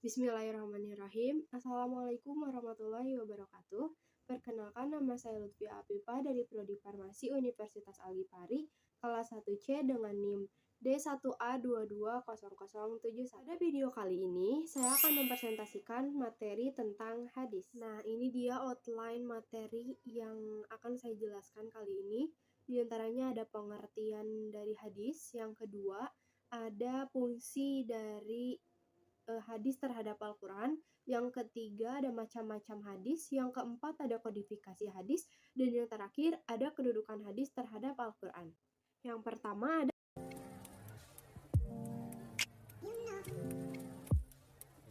Bismillahirrahmanirrahim. Assalamualaikum warahmatullahi wabarakatuh. Perkenalkan, nama saya Lutfia Afifa dari Prodi Farmasi Universitas Al-Ghifari, kelas 1C dengan NIM D1A220071. Pada video kali ini, saya akan mempresentasikan materi tentang hadis. Nah, ini dia outline materi yang akan saya jelaskan kali ini. Di antaranya ada pengertian dari hadis, yang kedua ada fungsi dari hadis terhadap Al-Quran, yang ketiga ada macam-macam hadis, yang keempat ada kodifikasi hadis, dan yang terakhir ada kedudukan hadis terhadap Al-Quran. Yang pertama ada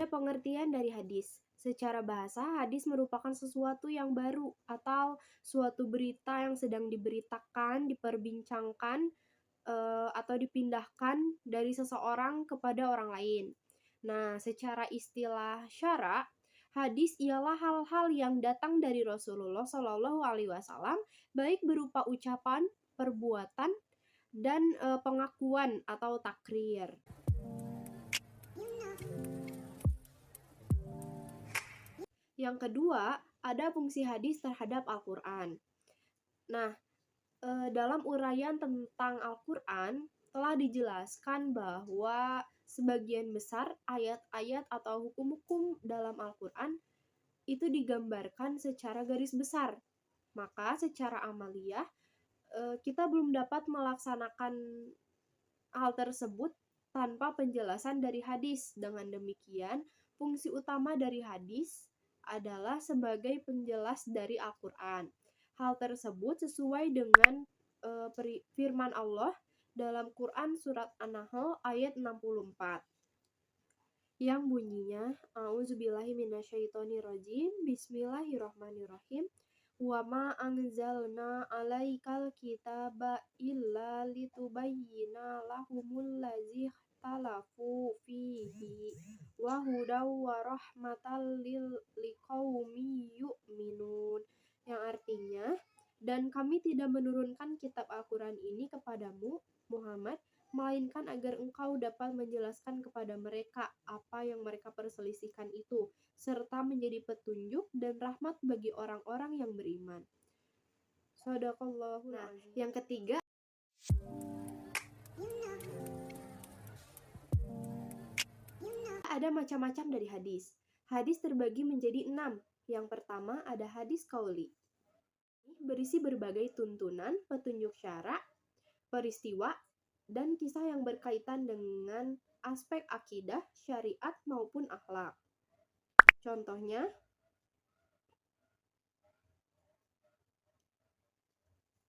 pengertian dari hadis. Secara bahasa, hadis merupakan sesuatu yang baru atau suatu berita yang sedang diberitakan, diperbincangkan, atau dipindahkan dari seseorang kepada orang lain. Nah, secara istilah syara, hadis ialah hal-hal yang datang dari Rasulullah Shallallahu Alaihi Wasallam, baik berupa ucapan, perbuatan, dan pengakuan atau takrir. Yang kedua, ada fungsi hadis terhadap Al-Quran. Nah, dalam uraian tentang Al-Quran telah dijelaskan bahwa sebagian besar ayat-ayat atau hukum-hukum dalam Al-Quran itu digambarkan secara garis besar. Maka secara amaliyah kita belum dapat melaksanakan hal tersebut tanpa penjelasan dari hadis. Dengan demikian, fungsi utama dari hadis adalah sebagai penjelas dari Al-Quran. Hal tersebut sesuai dengan firman Allah dalam Quran surat An-Nahl ayat 64 yang bunyinya A'udzubillahi minasyaitonirrajim, Bismillahirrahmanirrahim. Wa ma anzalna 'alaikal kitaba illa litubayyina lahumul ladzi ikhtalafu fihi wa hudaw wa rahmatal liqaumi yu'minun, yang artinya, dan kami tidak menurunkan kitab Al-Quran ini kepadamu, Muhammad, melainkan agar engkau dapat menjelaskan kepada mereka apa yang mereka perselisihkan itu, serta menjadi petunjuk dan rahmat bagi orang-orang yang beriman. Shadaqallahu. Nah, yang ketiga ada macam-macam dari hadis. Hadis terbagi menjadi 6. Yang pertama ada hadis qauli. Berisi berbagai tuntunan, petunjuk syara, peristiwa, dan kisah yang berkaitan dengan aspek akidah, syariat, maupun akhlak. Contohnya,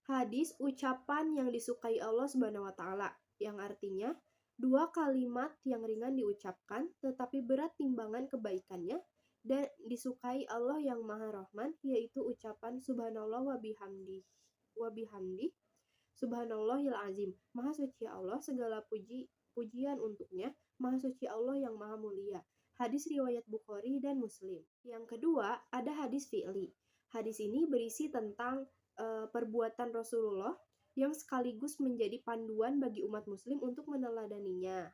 hadis ucapan yang disukai Allah Subhanahu wa Ta'ala, yang artinya 2 kalimat yang ringan diucapkan tetapi berat timbangan kebaikannya dan disukai Allah yang Maha Rahman, yaitu ucapan Subhanallah wa bihamdi Subhanallahil azim. Maha suci Allah, segala pujian untuknya. Maha suci Allah yang maha mulia. Hadis riwayat Bukhari dan Muslim. Yang kedua, ada hadis fi'li. Hadis ini berisi tentang perbuatan Rasulullah yang sekaligus menjadi panduan bagi umat muslim untuk meneladaninya.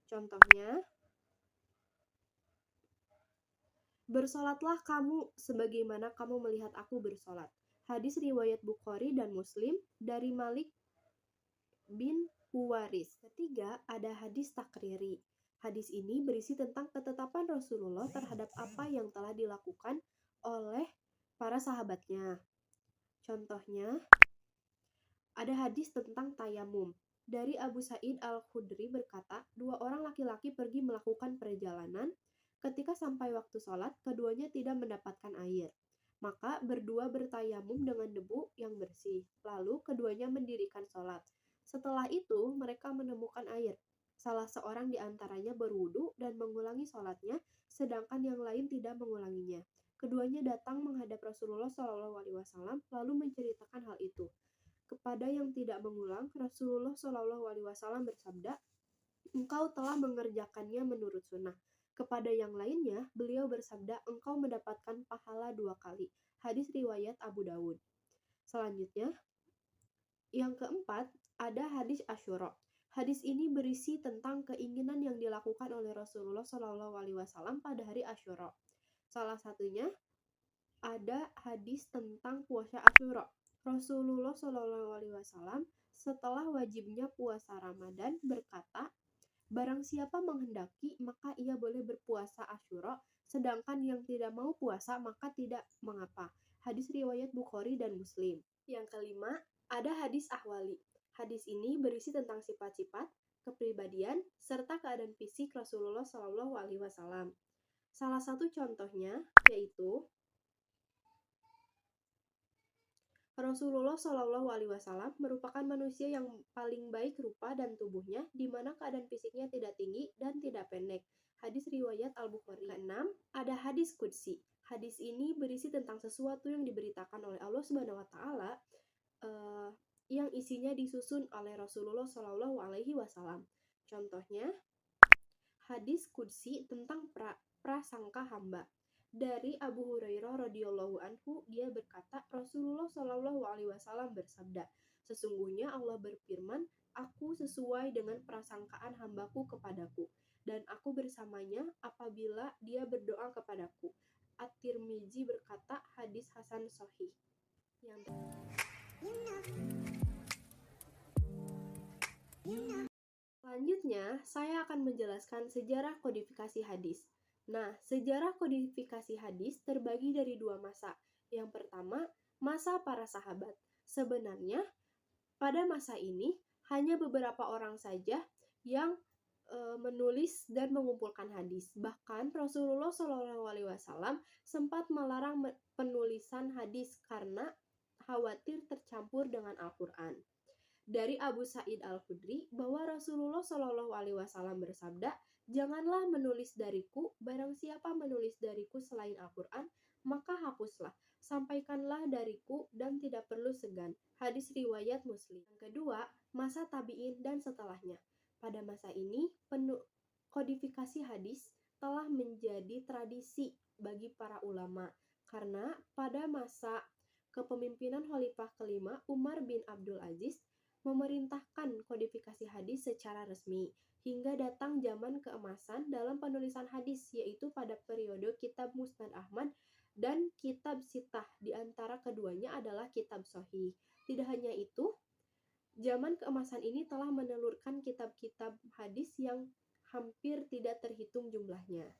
Contohnya, bersolatlah kamu sebagaimana kamu melihat aku bersolat. Hadis riwayat Bukhari dan Muslim dari Malik bin Huwaris. Ketiga, ada hadis takriri. Hadis ini berisi tentang ketetapan Rasulullah terhadap apa yang telah dilakukan oleh para sahabatnya. Contohnya, ada hadis tentang tayamum. Dari Abu Sa'id Al-Khudri berkata, 2 orang laki-laki pergi melakukan perjalanan. Ketika sampai waktu sholat, keduanya tidak mendapatkan air. Maka berdua bertayamum dengan debu yang bersih. Lalu keduanya mendirikan sholat. Setelah itu, mereka menemukan air. Salah seorang di antaranya berwudu dan mengulangi sholatnya, sedangkan yang lain tidak mengulanginya. Keduanya datang menghadap Rasulullah SAW lalu menceritakan hal itu. Kepada yang tidak mengulang, Rasulullah SAW bersabda, engkau telah mengerjakannya menurut sunnah. Kepada yang lainnya, beliau bersabda, engkau mendapatkan pahala 2 kali. Hadis riwayat Abu Dawud. Selanjutnya, yang keempat, ada hadis Asyura. Hadis ini berisi tentang keinginan yang dilakukan oleh Rasulullah SAW pada hari Asyura. Salah satunya ada hadis tentang puasa Asyura. Rasulullah SAW setelah wajibnya puasa Ramadan berkata, barang siapa menghendaki maka ia boleh berpuasa Asyura, sedangkan yang tidak mau puasa maka tidak mengapa. Hadis riwayat Bukhari dan Muslim. Yang kelima, ada hadis ahwali. Hadis ini berisi tentang sifat-sifat, kepribadian, serta keadaan fisik Rasulullah SAW. Salah satu contohnya yaitu Rasulullah SAW merupakan manusia yang paling baik rupa dan tubuhnya, di mana keadaan fisiknya tidak tinggi dan tidak pendek. Hadis riwayat Al-Bukhari. Keenam, ada hadis qudsi. Hadis ini berisi tentang sesuatu yang diberitakan oleh Allah Subhanahu wa taala yang isinya disusun oleh Rasulullah SAW. Contohnya, hadis qudsi tentang prasangka hamba. Dari Abu Hurairah radhiyallahu anhu, dia berkata, Rasulullah SAW bersabda, sesungguhnya Allah berfirman, aku sesuai dengan prasangkaan hambaku kepadaku, dan aku bersamanya apabila dia berdoa kepadaku. At-Tirmizi berkata, hadis hasan sahih. Selanjutnya, saya akan menjelaskan sejarah kodifikasi hadis. Nah, sejarah kodifikasi hadis terbagi dari dua masa. Yang pertama, masa para sahabat. Sebenarnya, pada masa ini, hanya beberapa orang saja yang menulis dan mengumpulkan hadis. Bahkan Rasulullah SAW sempat melarang penulisan hadis karena khawatir tercampur dengan Al-Quran. Dari Abu Sa'id Al-Khudri bahwa Rasulullah SAW bersabda, janganlah menulis dariku, barang siapa menulis dariku selain Al-Quran, maka hapuslah, sampaikanlah dariku dan tidak perlu segan. Hadis riwayat Muslim. Yang kedua, masa tabi'in dan setelahnya. Pada masa ini, kodifikasi hadis telah menjadi tradisi bagi para ulama, karena pada masa kepemimpinan Khalifah kelima Umar bin Abdul Aziz memerintahkan kodifikasi hadis secara resmi, hingga datang zaman keemasan dalam penulisan hadis, yaitu pada periode kitab Musnad Ahmad dan kitab Sitah. Di antara keduanya adalah kitab Sahih. Tidak hanya itu, zaman keemasan ini telah menelurkan kitab-kitab hadis yang hampir tidak terhitung jumlahnya.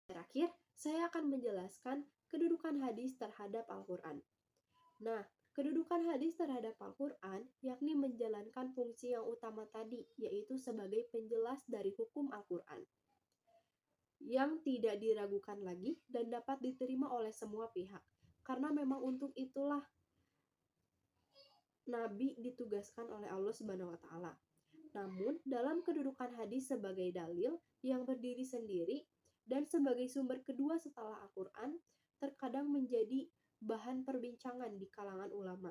Terakhir, saya akan menjelaskan kedudukan hadis terhadap Al-Quran. Nah, kedudukan hadis terhadap Al-Quran yakni menjalankan fungsi yang utama tadi, yaitu sebagai penjelas dari hukum Al-Quran yang tidak diragukan lagi dan dapat diterima oleh semua pihak. Karena memang untuk itulah Nabi ditugaskan oleh Allah Subhanahu wa taala. Namun, dalam kedudukan hadis sebagai dalil yang berdiri sendiri dan sebagai sumber kedua setelah Al-Quran, terkadang menjadi bahan perbincangan di kalangan ulama.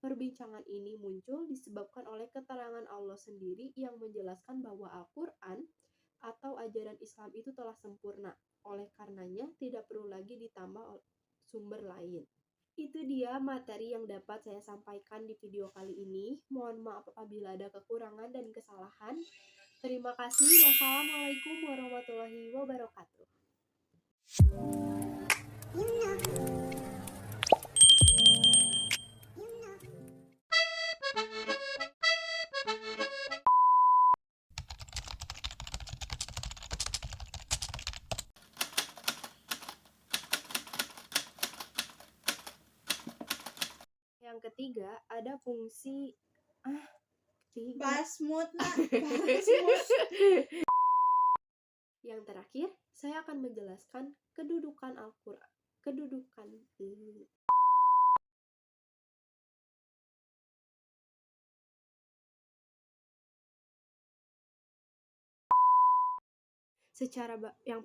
Perbincangan ini muncul disebabkan oleh keterangan Allah sendiri yang menjelaskan bahwa Al-Quran atau ajaran Islam itu telah sempurna. Oleh karenanya, tidak perlu lagi ditambah sumber lain. Itu dia materi yang dapat saya sampaikan di video kali ini. Mohon maaf apabila ada kekurangan dan kesalahan. Terima kasih. Wassalamualaikum warahmatullahi wabarakatuh. Yang ketiga, ada fungsi Basmut. Yang terakhir, saya akan menjelaskan kedudukan Al-Quran. Secara yang